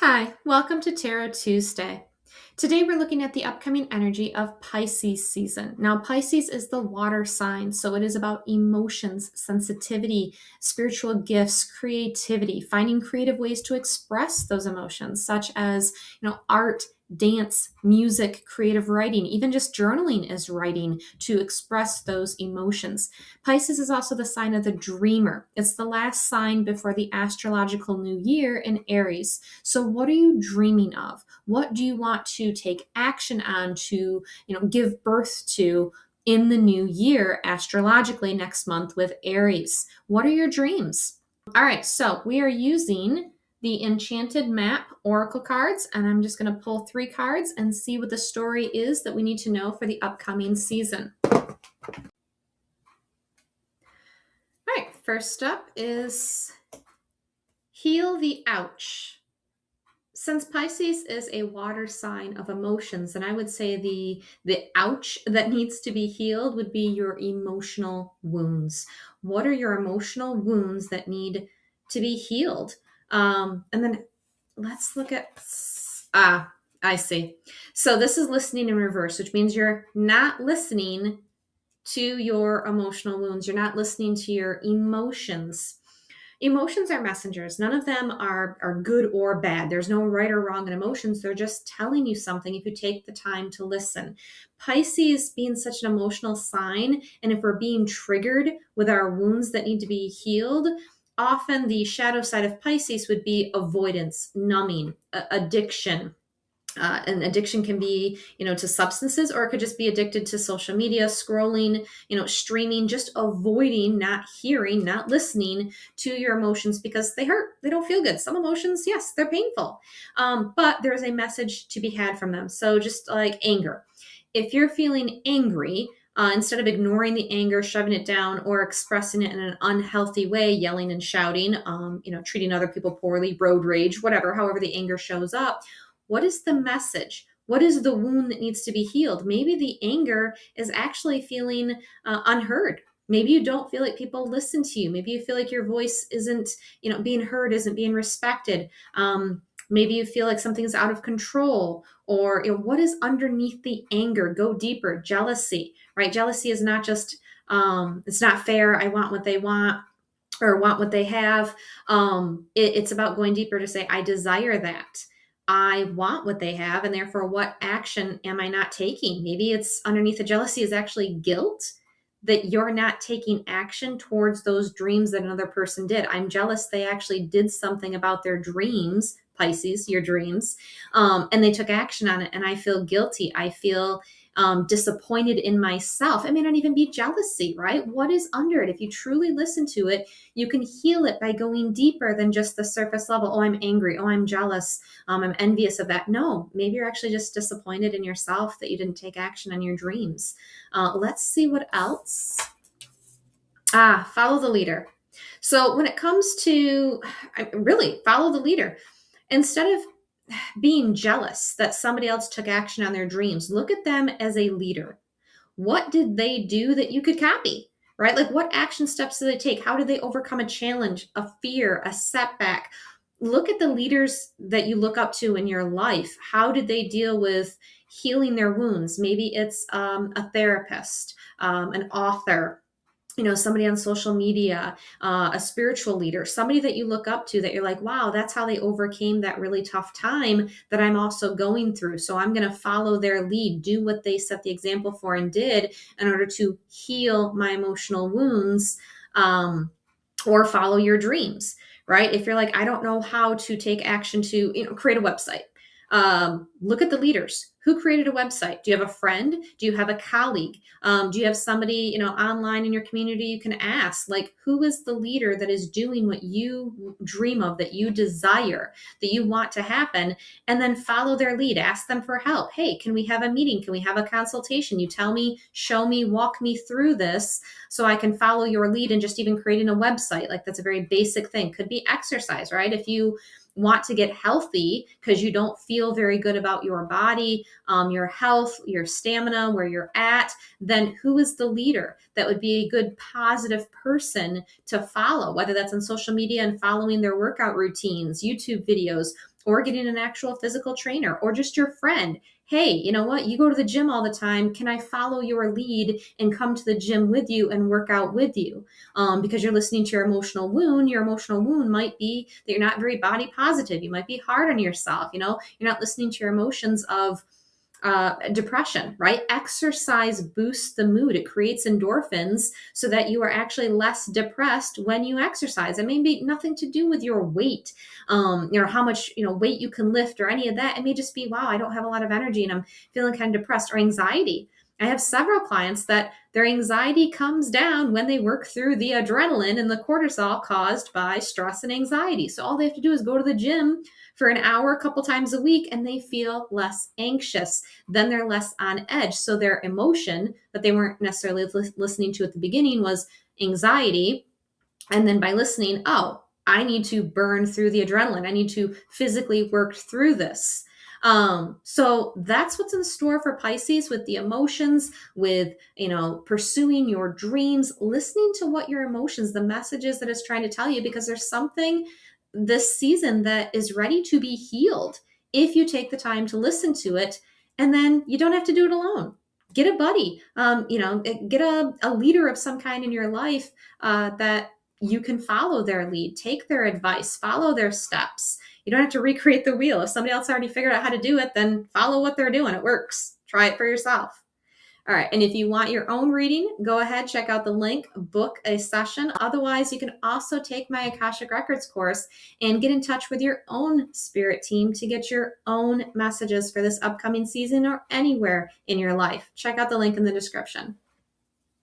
Hi, welcome to Tarot Tuesday. Today we're looking at the upcoming energy of Pisces season. Now, Pisces is the water sign, so it is about emotions, sensitivity, spiritual gifts, creativity, finding creative ways to express those emotions, such as, art, dance, music, creative writing, even just journaling is writing to express those emotions. Pisces is also the sign of the dreamer. It's the last sign before the astrological new year in Aries. So what are you dreaming of? What do you want to take action on to, give birth to in the new year astrologically next month with Aries? What are your dreams? All right, so we are using the Enchanted Map Oracle cards, and I'm just going to pull 3 cards and see what the story is that we need to know for the upcoming season. All right, first up is Heal the Ouch. Since Pisces is a water sign of emotions, and I would say the ouch that needs to be healed would be your emotional wounds. What are your emotional wounds that need to be healed? And then let's look at I see. So this is listening in reverse, which means you're not listening to your emotional wounds. You're not listening to your emotions. Emotions are messengers. None of them are good or bad. There's no right or wrong in emotions. They're just telling you something if you take the time to listen. Pisces being such an emotional sign, and if we're being triggered with our wounds that need to be healed, often the shadow side of Pisces would be avoidance, numbing, addiction. And addiction can be, to substances, or it could just be addicted to social media, scrolling, streaming, just avoiding, not hearing, not listening to your emotions because they hurt. They don't feel good. Some emotions, yes, they're painful. But there's a message to be had from them. So just like anger. If you're feeling angry, instead of ignoring the anger, shoving it down, or expressing it in an unhealthy way, yelling and shouting, treating other people poorly, road rage, whatever, however the anger shows up, what is the message? What is the wound that needs to be healed? Maybe the anger is actually feeling unheard. Maybe you don't feel like people listen to you. Maybe you feel like your voice isn't, being heard, isn't being respected. Maybe you feel like something's out of control, or what is underneath the anger? Go deeper. Jealousy, right? Jealousy is not just, it's not fair. I want what they want or want what they have. It's about going deeper to say, I desire that. I want what they have, and therefore, what action am I not taking? Maybe it's underneath the jealousy is actually guilt that you're not taking action towards those dreams that another person did. I'm jealous they actually did something about their dreams, Pisces, your dreams, and they took action on it, and I feel guilty. I feel disappointed in myself. It may not even be jealousy, right? What is under it? If you truly listen to it, you can heal it by going deeper than just the surface level. Oh, I'm angry. Oh, I'm jealous. I'm envious of that. No, maybe you're actually just disappointed in yourself that you didn't take action on your dreams. Let's see what else. Follow the leader. So when it comes to really follow the leader, instead of being jealous that somebody else took action on their dreams, look at them as a leader. What did they do that you could copy? Right? Like, what action steps did they take? How did they overcome a challenge, a fear, a setback? Look at the leaders that you look up to in your life. How did they deal with healing their wounds? Maybe it's a therapist, an author, somebody on social media, a spiritual leader, somebody that you look up to that you're like, wow, that's how they overcame that really tough time that I'm also going through. So I'm going to follow their lead, do what they set the example for and did in order to heal my emotional wounds, or follow your dreams, right? If you're like, I don't know how to take action to, create a website. Look at the leaders. Who created a website? Do you have a friend? Do you have a colleague? Do you have somebody, online in your community you can ask? Like, who is the leader that is doing what you dream of, that you desire, that you want to happen? And then follow their lead. Ask them for help. Hey, can we have a meeting? Can we have a consultation? You tell me, show me, walk me through this so I can follow your lead. And just even creating a website, like, that's a very basic thing. Could be exercise, right? If you want to get healthy because you don't feel very good about your body, your health, your stamina, where you're at, then who is the leader that would be a good positive person to follow, whether that's on social media and following their workout routines, YouTube videos, or getting an actual physical trainer, or just your friend. Hey, you know what? You go to the gym all the time. Can I follow your lead and come to the gym with you and work out with you? Because you're listening to your emotional wound. Your emotional wound might be that you're not very body positive. You might be hard on yourself. You know, you're not listening to your emotions of depression, right? Exercise boosts the mood. It creates endorphins so that you are actually less depressed when you exercise. It may be nothing to do with your weight, how much, weight you can lift or any of that. It may just be, wow, I don't have a lot of energy and I'm feeling kind of depressed, or anxiety. I have several clients that their anxiety comes down when they work through the adrenaline and the cortisol caused by stress and anxiety. So all they have to do is go to the gym for an hour a couple times a week and they feel less anxious. Then they're less on edge. So their emotion that they weren't necessarily listening to at the beginning was anxiety. And then by listening, oh, I need to burn through the adrenaline. I need to physically work through this. So that's what's in store for Pisces with the emotions, with, pursuing your dreams, listening to what your emotions, the messages that it's trying to tell you, because there's something this season that is ready to be healed if you take the time to listen to it. And then you don't have to do it alone. Get a buddy, get a leader of some kind in your life that you can follow their lead, take their advice, follow their steps. You don't have to recreate the wheel. If somebody else already figured out how to do it, then follow what they're doing. It works. Try it for yourself. All right. And if you want your own reading, go ahead, check out the link, book a session. Otherwise, you can also take my Akashic Records course and get in touch with your own spirit team to get your own messages for this upcoming season or anywhere in your life. Check out the link in the description.